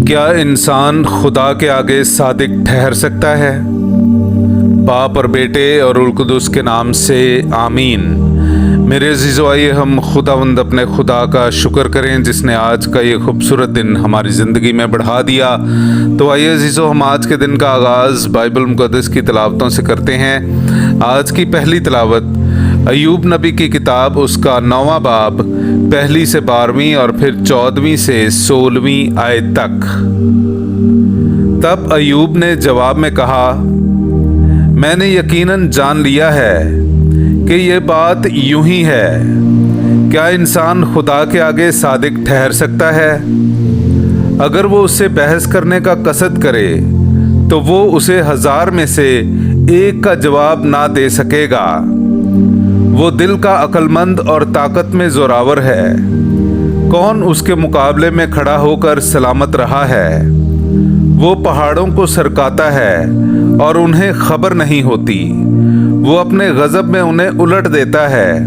क्या इंसान खुदा के आगे सादिक ठहर सकता है? बाप और बेटे और रुल कुदुस के नाम से आमीन। मेरे अज़ीज़ो, आइए हम खुदावंद अपने खुदा का शुक्र करें जिसने आज का ये खूबसूरत दिन हमारी ज़िंदगी में बढ़ा दिया। तो आइए अज़ीज़ो, हम आज के दिन का आगाज़ बाइबल मुक़द्दस की तिलावतों से करते हैं। आज की पहली तिलावत अय्यूब नबी की किताब उसका 9वां बाब 1 से 12 और फिर 14 से 16 आयत तक। तब अय्यूब ने जवाब में कहा, मैंने यकीनन जान लिया है कि ये बात यूं ही है। क्या इंसान खुदा के आगे सादिक ठहर सकता है? अगर वो उससे बहस करने का कसद करे तो वो उसे 1000 में से एक का जवाब ना दे सकेगा। वो दिल का अक्लमंद और ताकत में जोरावर है। कौन उसके मुकाबले में खड़ा होकर सलामत रहा है? वो पहाड़ों को सरकाता है और उन्हें खबर नहीं होती। वो अपने गज़ब में उन्हें उलट देता है।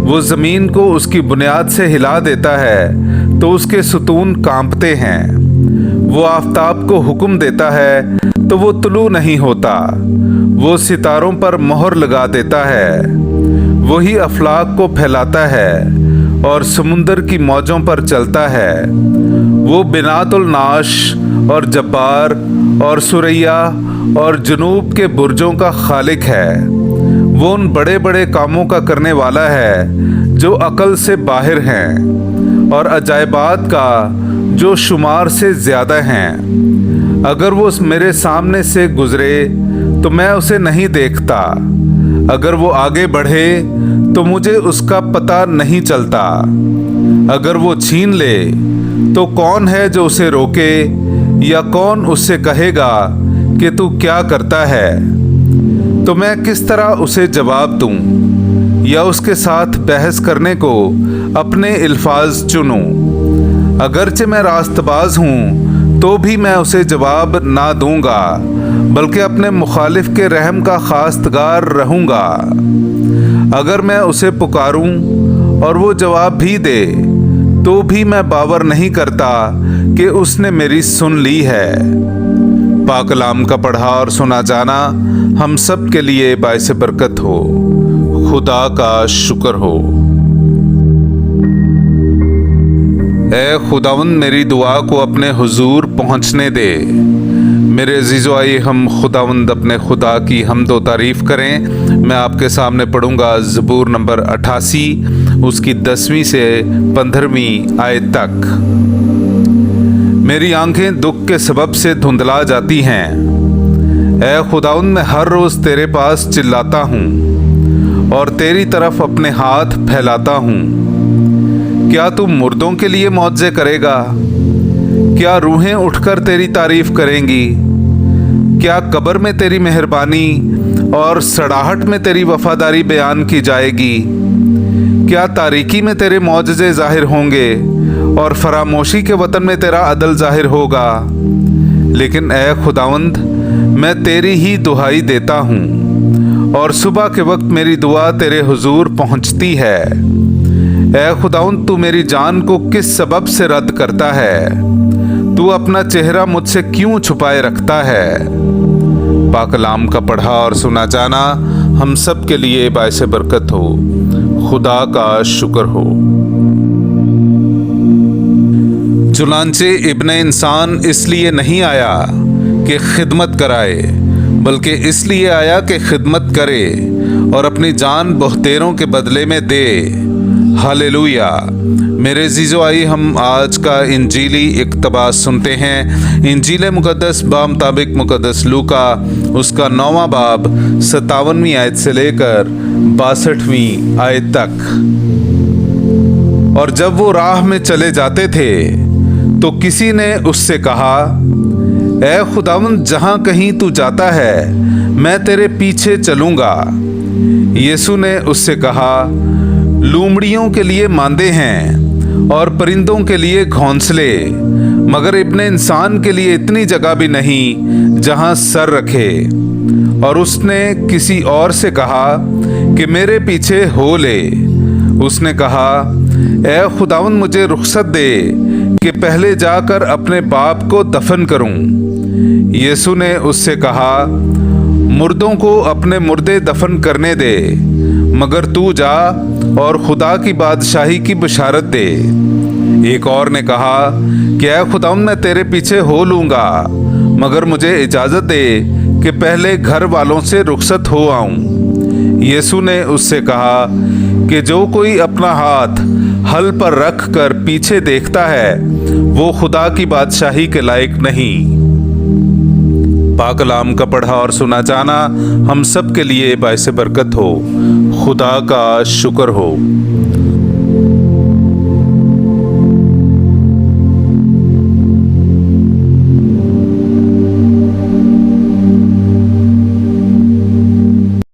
वो ज़मीन को उसकी बुनियाद से हिला देता है तो उसके सुतून कांपते हैं। वो आफताब को हुक्म देता है तो वो तुलू नहीं होता। वो सितारों पर मोहर लगा देता है। वही अफलाक को फैलाता है और समुंदर की मौजों पर चलता है। वो बिनातुल नाश और जब्बार और सुरैया और जुनूब के बुर्जों का खालिक है। वो उन बड़े बड़े कामों का करने वाला है जो अकल से बाहर हैं और अजायबात का जो शुमार से ज़्यादा हैं। अगर वो मेरे सामने से गुजरे तो मैं उसे नहीं देखता। अगर वो आगे बढ़े तो मुझे उसका पता नहीं चलता। अगर वो छीन ले तो कौन है जो उसे रोके, या कौन उससे कहेगा कि तू क्या करता है? तो मैं किस तरह उसे जवाब दूं, या उसके साथ बहस करने को अपने अल्फाज चुनूं? अगरचे मैं रास्तबाज हूं तो भी मैं उसे जवाब ना दूंगा, बल्कि अपने मुखालिफ के रहम का खास्तगार रहूंगा। अगर मैं उसे पुकारूं और वो जवाब भी दे तो भी मैं बावर नहीं करता कि उसने मेरी सुन ली है। पाक कलाम का पढ़ा और सुना जाना हम सब के लिए बाइस बरकत हो। खुदा का शुक्र हो। ऐ खुदावंद, मेरी दुआ को अपने हुजूर पहुंचने दे। मेरे अज़ीज़ो, आइए हम खुदावंद अपने खुदा की हम्द व तारीफ़ करें। मैं आपके सामने पढ़ूंगा ज़बूर नंबर 88 उसकी 10वीं से 15वीं आयत तक। मेरी आंखें दुख के सबब से धुंधला जाती हैं। ऐ खुदावंद, मैं हर रोज़ तेरे पास चिल्लाता हूँ और तेरी तरफ अपने हाथ फैलाता हूँ। क्या तू मुर्दों के लिए मौजज़े करेगा? क्या रूहें उठकर तेरी तारीफ करेंगी? क्या कब्र में तेरी मेहरबानी और सड़ाहट में तेरी वफादारी बयान की जाएगी? क्या तारीकी में तेरे मौजज़े ज़ाहिर होंगे और फरामोशी के वतन में तेरा अदल ज़ाहिर होगा? लेकिन ऐ खुदावंद, मैं तेरी ही दुहाई देता हूँ और सुबह के वक्त मेरी दुआ तेरे हुजूर पहुँचती है। ऐ खुदावंद, तू मेरी जान को किस सबब से रद्द करता है? तू अपना चेहरा मुझसे क्यों छुपाए रखता है? पाक कलाम का पढ़ा और सुना जाना हम सब के लिए बाइस बरकत हो। खुदा का शुक्र हो। चुनांचे इब्ने इंसान इसलिए नहीं आया कि खिदमत कराए, बल्कि इसलिए आया कि खिदमत करे और अपनी जान बहुतेरों के बदले में दे। हालेलुया। मेरे अज़ीज़ो, आइए हम आज का इंजीली इक़्तिबास सुनते हैं। इंजील मुक़द्दस बामुताबिक मुक़द्दस लूका उसका 9वां बाब 57वीं आयत से लेकर 62वीं आयत तक। और जब वो राह में चले जाते थे तो किसी ने उससे कहा, ऐ खुदावंद, जहाँ कहीं तू जाता है मैं तेरे पीछे चलूँगा। यीशु ने उससे कहा, लूमड़ियों के लिए मांदे हैं और परिंदों के लिए घोंसले, मगर इब्ने इंसान के लिए इतनी जगह भी नहीं जहां सर रखे। और उसने किसी और से कहा कि मेरे पीछे हो ले। उसने कहा, ऐ खुदावंद, मुझे रुखसत दे कि पहले जाकर अपने बाप को दफन करूं। यीशु ने उससे कहा, मुर्दों को अपने मुर्दे दफन करने दे, मगर तू जा और खुदा की बादशाही की बशारत दे। एक और ने कहा कि ऐ खुदाम, मैं तेरे पीछे हो लूंगा, मगर मुझे इजाजत दे कि पहले घर वालों से रुखसत हो आऊं। यीशु ने उससे कहा कि जो कोई अपना हाथ हल पर रख कर पीछे देखता है वो खुदा की बादशाही के लायक नहीं। पाक कलाम का पढ़ा और सुना जाना हम सब के लिए बाइस बरकत हो। खुदा का शुक्र हो।